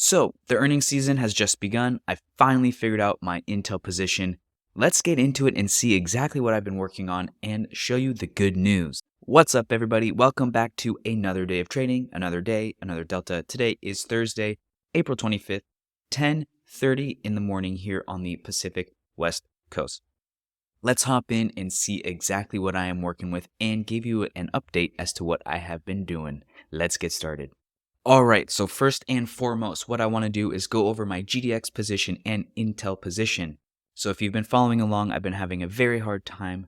So, the earnings season has just begun. I finally figured out my Intel position. Let's get into it and see exactly what I've been working on and show you the good news. What's up, everybody? Welcome back to another day of trading, another day, another Delta. Today is Thursday, April 25th, 10:30 in the morning here on the Pacific West Coast. Let's hop in and see exactly what I am working with and give you an update as to what I have been doing. Let's get started. All right, so first and foremost, what I want to do is go over my GDX position and Intel position. So if you've been following along, I've been having a very hard time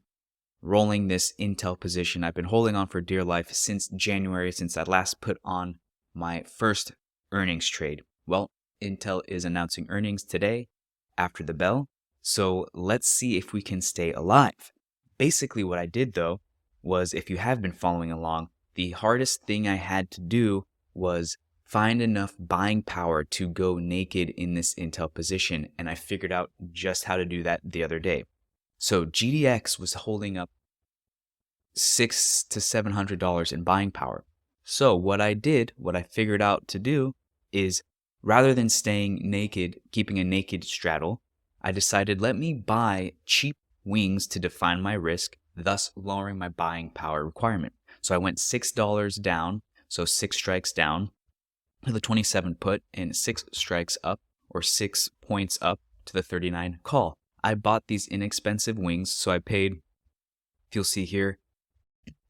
rolling this Intel position. I've been holding on for dear life since January, since I last put on my first earnings trade. Well, Intel is announcing earnings today after the bell. So let's see if we can stay alive. Basically what I did though was, if you have been following along, the hardest thing I had to do was find enough buying power to go naked in this Intel position, and I figured out just how to do that the other day. So GDX was holding up $600 to $700 in buying power. So what I figured out to do is, rather than staying naked, keeping a naked straddle, I decided let me buy cheap wings to define my risk, thus lowering my buying power requirement. So I went $6 down, so 6 strikes down to the 27 put and 6 strikes up, or 6 points up to the 39 call. I bought these inexpensive wings, so I paid, if you'll see here,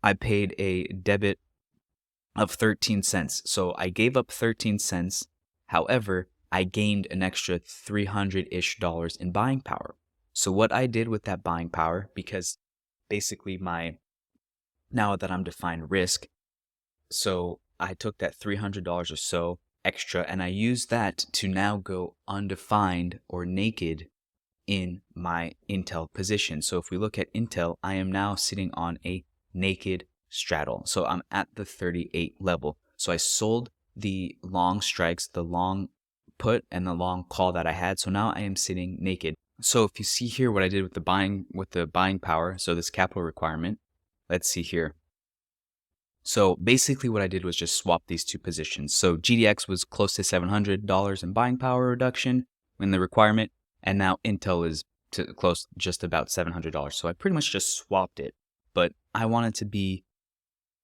I paid a debit of 13 cents. So I gave up 13 cents. However, I gained an extra $300-ish in buying power. So what I did with that buying power, because basically now that I'm defined risk, so I took that $300 or so extra and I used that to now go undefined or naked in my Intel position. So if we look at Intel, I am now sitting on a naked straddle. So I'm at the 38 level. So I sold the long strikes, the long put and the long call that I had. So now I am sitting naked. So if you see here what I did with the buying power, so this capital requirement, let's see here. So basically what I did was just swap these two positions. So GDX was close to $700 in buying power reduction in the requirement, and now Intel is close just about $700. So I pretty much just swapped it. But I wanted to be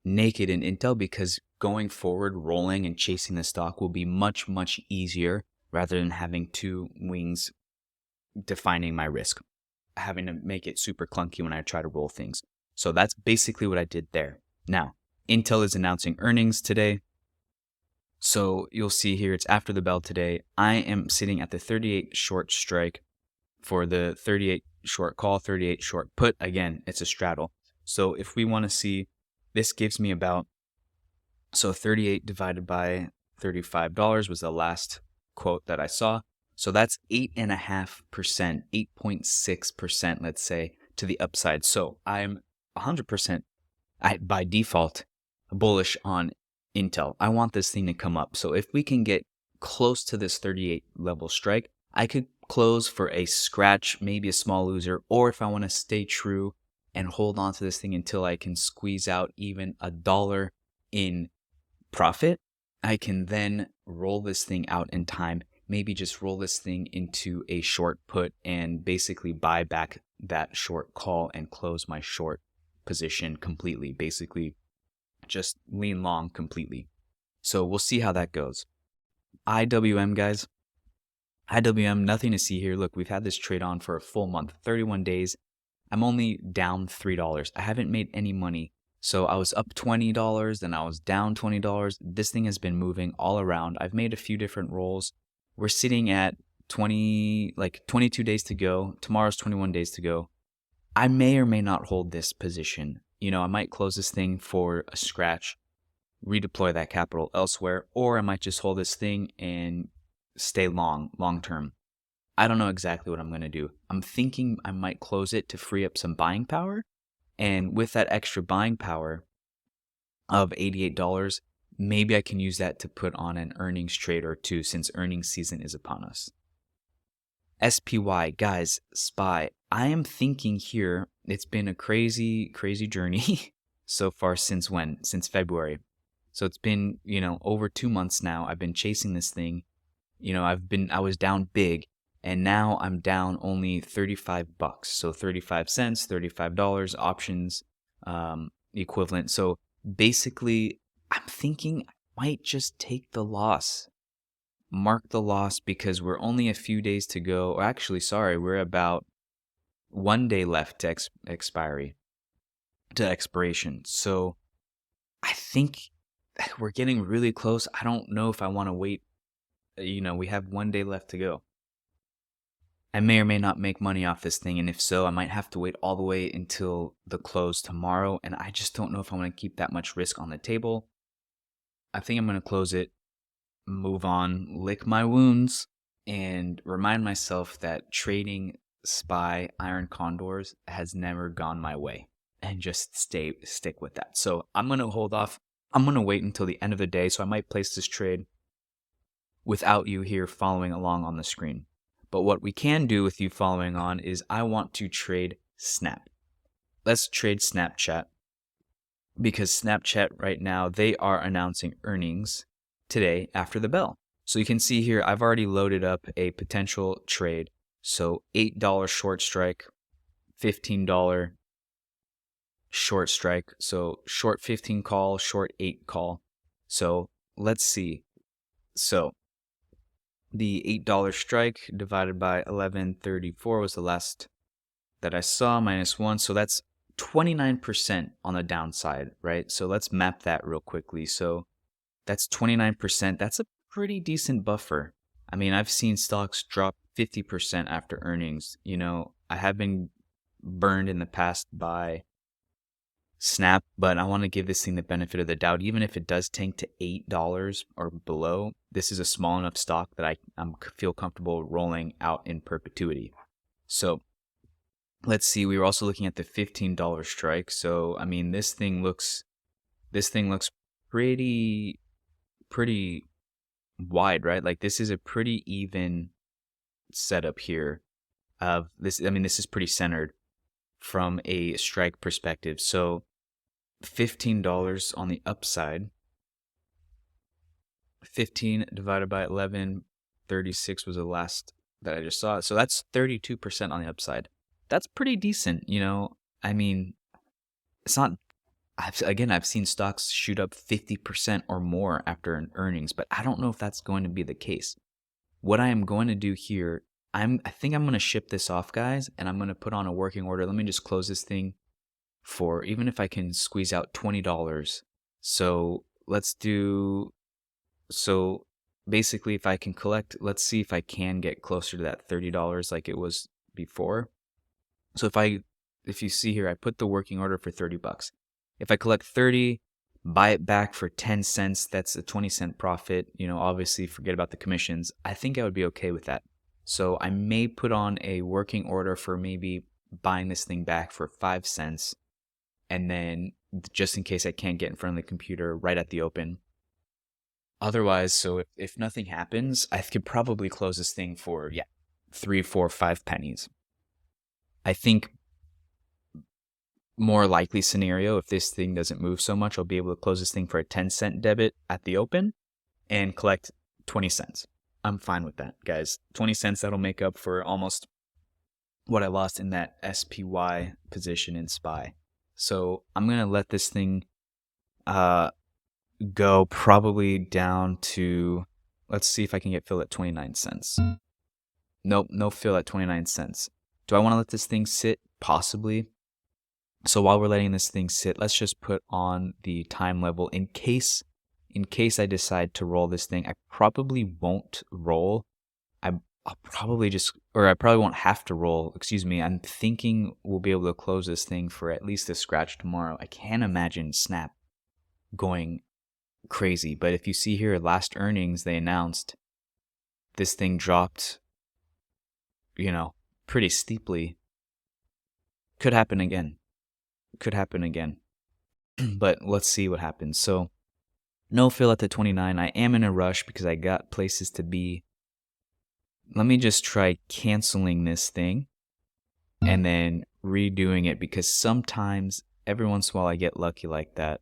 naked in Intel because going forward, rolling and chasing the stock will be much, much easier rather than having two wings defining my risk, having to make it super clunky when I try to roll things. So that's basically what I did there. Now, Intel is announcing earnings today. So you'll see here, it's after the bell today. I am sitting at the 38 short strike for the 38 short call, 38 short put. Again, it's a straddle. So if we want to see, this gives me about, so 38 divided by $35 was the last quote that I saw. So that's 8.5%, 8.6%, let's say, to the upside. So I'm 100%, by default, bullish on Intel. I want this thing to come up. So if we can get close to this 38 level strike, I could close for a scratch, maybe a small loser, or if I want to stay true and hold on to this thing until I can squeeze out even $1 in profit, I can then roll this thing out in time, maybe just roll this thing into a short put and basically buy back that short call and close my short position completely, basically just lean long completely. So we'll see how that goes. IWM, guys. IWM, nothing to see here. Look, we've had this trade on for a full month, 31 days. I'm only down $3. I haven't made any money. So I was up $20, then I was down $20. This thing has been moving all around. I've made a few different rolls. We're sitting at 22 days to go. Tomorrow's 21 days to go. I may or may not hold this position. I might close this thing for a scratch, redeploy that capital elsewhere, or I might just hold this thing and stay long term. I don't know exactly what I'm going to do. I'm thinking I might close it to free up some buying power. And with that extra buying power of $88, maybe I can use that to put on an earnings trade or two since earnings season is upon us. SPY, guys, SPY. I am thinking here, it's been a crazy, crazy journey so far since when? Since February. So it's been, over 2 months now. I've been chasing this thing. I was down big, and now I'm down only $35. So 35 cents, $35 options equivalent. So basically, I'm thinking I might just take the loss. Mark the loss because we're only a few days to go. Or actually, sorry, we're about 1 day left to expiration. So I think we're getting really close. I don't know if I want to wait. We have 1 day left to go. I may or may not make money off this thing, and if so, I might have to wait all the way until the close tomorrow, and I just don't know if I want to keep that much risk on the table. I think I'm going to close it, move on, lick my wounds, and remind myself that trading SPY iron condors has never gone my way, and just stick with that. So I'm going to hold off. I'm going to wait until the end of the day, so I might place this trade without you here following along on the screen. But what we can do with you following on is I want to trade Snap. Let's trade Snapchat, because Snapchat right now, they are announcing earnings today after the bell. So you can see here, I've already loaded up a potential trade. So $8 short strike, $15 short strike. So short 15 call, short 8 call. So let's see. So the $8 strike divided by 1134 was the last that I saw, -1. So that's 29% on the downside, right? So let's map that real quickly. So that's 29%. That's a pretty decent buffer. I mean, I've seen stocks drop 50% after earnings. I have been burned in the past by Snap, but I want to give this thing the benefit of the doubt. Even if it does tank to $8 or below, this is a small enough stock that I feel comfortable rolling out in perpetuity. So let's see. We were also looking at the $15 strike. So I mean, this thing looks pretty wide, right? Like, this is a pretty even setup here. This is pretty centered from a strike perspective. So $15 on the upside. 15 divided by 1136 was the last that I just saw. So that's 32% on the upside. That's pretty decent, I mean, it's not. I've seen stocks shoot up 50% or more after an earnings, but I don't know if that's going to be the case. What I am going to do here, I think I'm going to ship this off, guys, and I'm going to put on a working order. Let me just close this thing for, even if I can squeeze out $20. So basically, if I can collect, let's see if I can get closer to that $30 like it was before. So if you see here, I put the working order for $30. If I collect 30, buy it back for 10 cents, that's a 20-cent profit. Obviously forget about the commissions. I think I would be okay with that. So I may put on a working order for maybe buying this thing back for 5 cents. And then just in case I can't get in front of the computer right at the open. Otherwise, so if nothing happens, I could probably close this thing for, 3, 4, 5 pennies. I think more likely scenario, if this thing doesn't move so much, I'll be able to close this thing for a 10-cent debit at the open and collect 20 cents. I'm fine with that, guys. 20 cents, that'll make up for almost what I lost in that SPY position in SPY. So I'm going to let this thing go probably down to, let's see if I can get fill at 29 cents. Nope, no fill at 29 cents. Do I want to let this thing sit? Possibly. So while we're letting this thing sit, let's just put on the time level in case I decide to roll this thing. I probably won't roll. I probably won't have to roll. Excuse me. I'm thinking we'll be able to close this thing for at least a scratch tomorrow. I can't imagine Snap going crazy. But if you see here, last earnings, they announced this thing dropped, pretty steeply. Could happen again. But let's see what happens. So no fill at the 29. I am in a rush because I got places to be. Let me just try canceling this thing and then redoing it, because sometimes, every once in a while, I get lucky like that.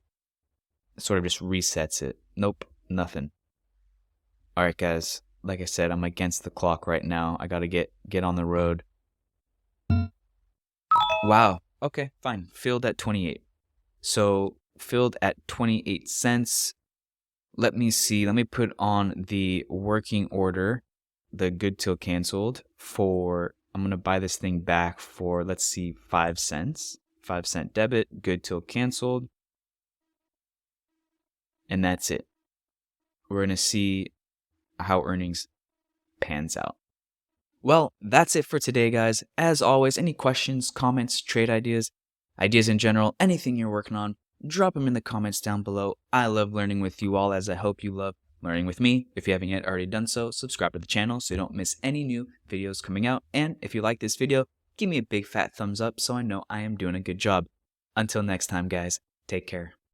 It sort of just resets it. Nope, nothing. All right, guys. like I said, I'm against the clock right now. I gotta get on the road. Wow. Okay, fine. Filled at 28. So filled at 28 cents. Let me see. Let me put on the working order, the good till canceled for, I'm going to buy this thing back for, let's see, 5 cents. 5-cent debit, good till canceled. And that's it. We're going to see how earnings pans out. Well, that's it for today, guys. As always, any questions, comments, trade ideas in general, anything you're working on, drop them in the comments down below. I love learning with you all, as I hope you love learning with me. If you haven't yet already done so, subscribe to the channel so you don't miss any new videos coming out. And if you like this video, give me a big fat thumbs up so I know I am doing a good job. Until next time, guys, take care.